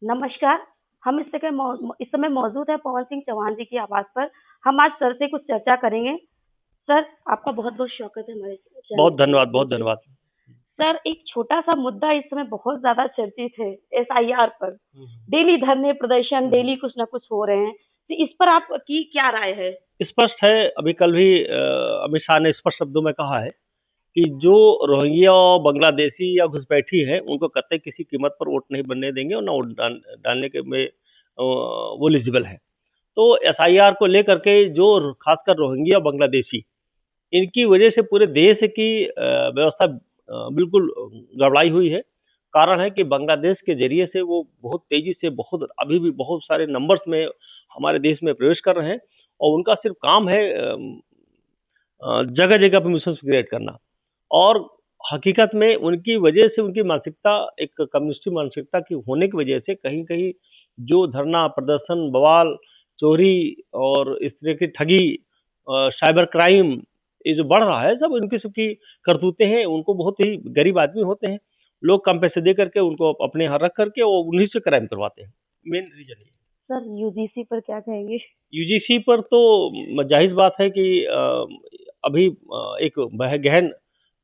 नमस्कार, हम इस समय मौजूद हैं पवन सिंह चौहान जी की आवास पर। हम आज सर से कुछ चर्चा करेंगे। सर, आपका बहुत-बहुत स्वागत है हमारे चैनल बहुत पर। धन्यवाद, बहुत जी। धन्यवाद। सर, एक छोटा-सा मुद्दा इस समय बहुत ज़्यादा चर्चित है, एसआईआर पर। हुँ, हुँ। डेली धरने, प्रदर्शन, हुँ, हुँ। डेली कुछ न कुछ हो रहे हैं। तो इस पर आपकी क्या राय है? स्पष्ट है, अभी कल भी अमित शाह ने स्पष्ट शब्दों में कहा है कि जो रोहिंग्या और बांग्लादेशी या घुसपैठी हैं, उनको कतई किसी कीमत पर वोट नहीं बनने देंगे और ना वोट डालने के में वो एलिजिबल है। तो एसआईआर को लेकर के जो खासकर रोहिंग्या, बांग्लादेशी, इनकी वजह से पूरे देश की व्यवस्था बिल्कुल गड़बड़ाई हुई है। कारण है कि बांग्लादेश के ज़रिए से वो बहुत तेज़ी से बहुत अभी भी बहुत सारे नंबर्स में हमारे देश में प्रवेश कर रहे हैं और उनका सिर्फ़ काम है जगह-जगह पे मिशंस क्रिएट करना और हकीकत में उनकी वजह से उनकी मानसिकता एक कम्युनिस्ट मानसिकता की होने की वजह से कहीं-कहीं जो धरना, प्रदर्शन, बवाल, चोरी और इस तरह की ठगी साइबर क्राइम ये जो बढ़ रहा है सब उनकी सबकी करतूतें हैं। उनको बहुत ही गरीब आदमी होते हैं। लोग कम पैसे दे करके उनको अपने यहाँ रख करके और उन्हीं से क्राइम करवाते हैं। मेन रीज़न ये है। सर, यूजीसी पर क्या कहेंगे? यूजीसी पर तो जाहिर बात है कि अभी एक गहन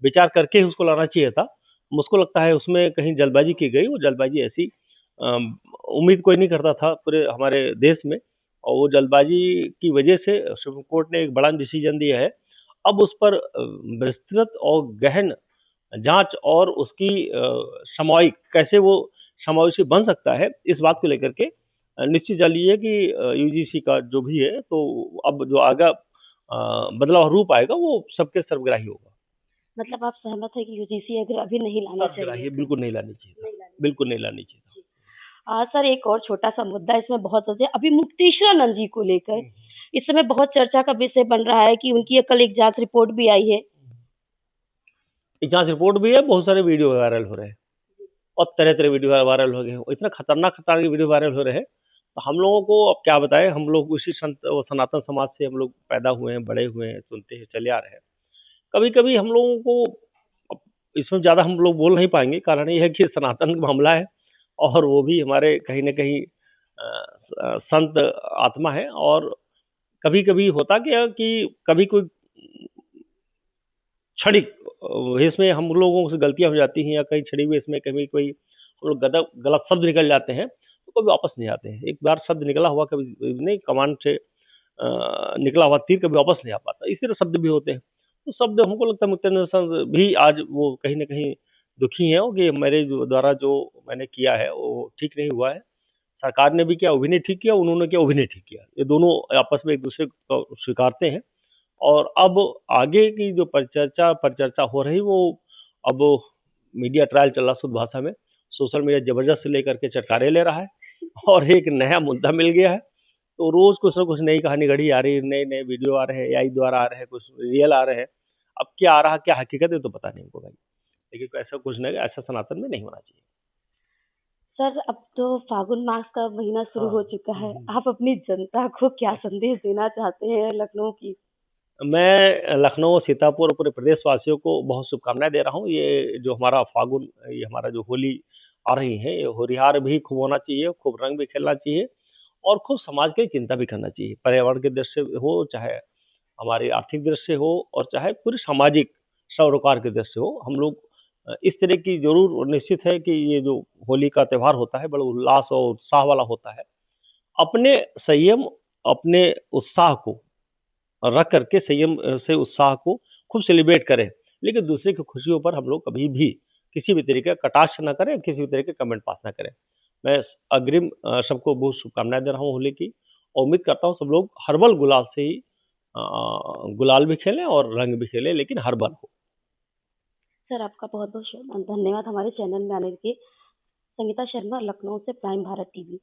विचार करके ही उसको लाना चाहिए था। मुझको लगता है उसमें कहीं जल्दबाजी की गई, वो जल्दबाजी ऐसी उम्मीद कोई नहीं करता था पूरे हमारे देश में और वो जल्दबाजी की वजह से सुप्रीम कोर्ट ने एक बड़ा डिसीजन दिया है। अब उस पर विस्तृत और गहन जाँच और उसकी सामयिक कैसे वो समावेशी बन सकता है, इस बात को लेकर के निश्चित जानिए कि यूजीसी का जो भी है, तो अब जो आगा बदलाव रूप आएगा, वो सबके सर्वग्राही होगा। मतलब आप सहमत हैं कि यूजीसी अगर अभी नहीं लानी चाहिए सर्वग्राही तो? बिल्कुल नहीं लानी चाहिए था, नहीं लानी बिल्कुल नहीं लानी चाहिए था। चाहिए। सर एक और छोटा-सा मुद्दा इसमें बहुत ज़्यादा अभी मुक्तेश्वर नंद जी को लेकर हुँ, इस समय बहुत चर्चा का विषय बन रहा है कि उनकी कल एक जाँच रिपोर्ट भी आई है। एक जाँच रिपोर्ट भी है, बहुत सारे वीडियो वायरल हो रहे हैं और तरह-तरह वीडियो वायरल हो गए हैं। इतना खतरनाक वीडियो वायरल हो रहे हैं, तो हम लोगों को अब क्या बताएँ, हम लोग उसी सनातन समाज से हम लोग पैदा हुए हैं, बड़े हुए हैं, सुनते हैं, चले आ रहे हैं। कभी-कभी हम लोगों को अब इसमें ज़्यादा हम लोग बोल नहीं पाएँगे, कारण ये है कि सनातन मामला है और वो भी हमारे कहीं न कहीं संत आत्मा है और कभी-कभी होता क्या है कि कभी कोई क्षणिक इसमें हम लोगों से गलतियाँ हो जाती हैं या कहीं छिड़ी हुई इसमें कभी कोई हम लोग गलत शब्द निकल जाते हैं, तो कभी वापस नहीं आते हैं। एक बार शब्द निकला हुआ कभी नहीं कमान से निकला हुआ तीर कभी वापस नहीं आ पाता। इसी तरह शब्द भी होते हैं। तो शब्द हमको लगता है मुक्तानंद सर भी आज वो कहीं न कहीं दुखी हैं कि मेरे जो द्वारा जो मैंने किया है वो ठीक नहीं हुआ है। सरकार ने भी किया वो भी नहीं ठीक किया, उन्होंने किया वो भी नहीं ठीक किया। ये दोनों आपस में एक-दूसरे को स्वीकारते हैं। और अब आगे की जो परिचर्चा हो रही वो अब मीडिया ट्रायल चल रहा शुद्ध भाषा में। सोशल मीडिया ज़बरदस्त लेकर के चटकारे ले रहा है और एक नया मुद्दा मिल गया है। तो रोज़ कुछ न कुछ नई कहानी गढ़ी आ रही है, नए-नए वीडियो आ रहे हैं, एआई द्वारा आ रहे हैं, कुछ रियल आ रहे हैं। अब क्या आ रहा, क्या हकीकत है तो पता नहीं हमको भाई। लेकिन ऐसा कुछ नहीं ऐसा सनातन में नहीं होना चाहिए। सर अब तो फाल्गुन मास का महीना शुरू हाँ। हो चुका हुँ, है। हुँ। आप अपनी जनता को क्या संदेश देना चाहते हैं लखनऊ की? मैं लखनऊ, सीतापुर और पूरे प्रदेशवासियों को बहुत शुभकामनाएँ दे रहा हूँ। ये जो हमारा फाल्गुन ये हमारा जो होली आ रही है, ये होलिहार भी खूब होना चाहिए, खूब रंग भी खेलना चाहिए और खूब समाज की चिंता भी करना चाहिए। पर्यावरण की दृष्टि से हो, चाहे हमारी आर्थिक दृष्टि से हो और चाहे पूरी सामाजिक सरोकार की दृष्टि से हो। हम लोग इस तरह की ज़रूर निश्चित है कि ये जो होली का त्योहार होता है, बड़ा उल्लास और उत्साह वाला होता है। अपने संयम, अपने उत्साह को रख करके संयम से उत्साह को खूब सेलिब्रेट करें। लेकिन दूसरे की खुशियों पर हम लोग कभी भी किसी भी तरीके का कटाक्ष ना करें, किसी भी तरह के कमेंट पास ना करें। मैं अग्रिम सबको बहुत शुभकामनाएँ दे रहा हूँ होली की और उम्मीद करता हूँ सब लोग हर्बल गुलाल से ही गुलाल भी खेलें और रंग भी खेलें लेकिन हर्बल हो। सर आपका बहुत-बहुत धन्यवाद हमारे चैनल में आने के। संगीता शर्मा, लखनऊ से प्राइम भारत टीवी।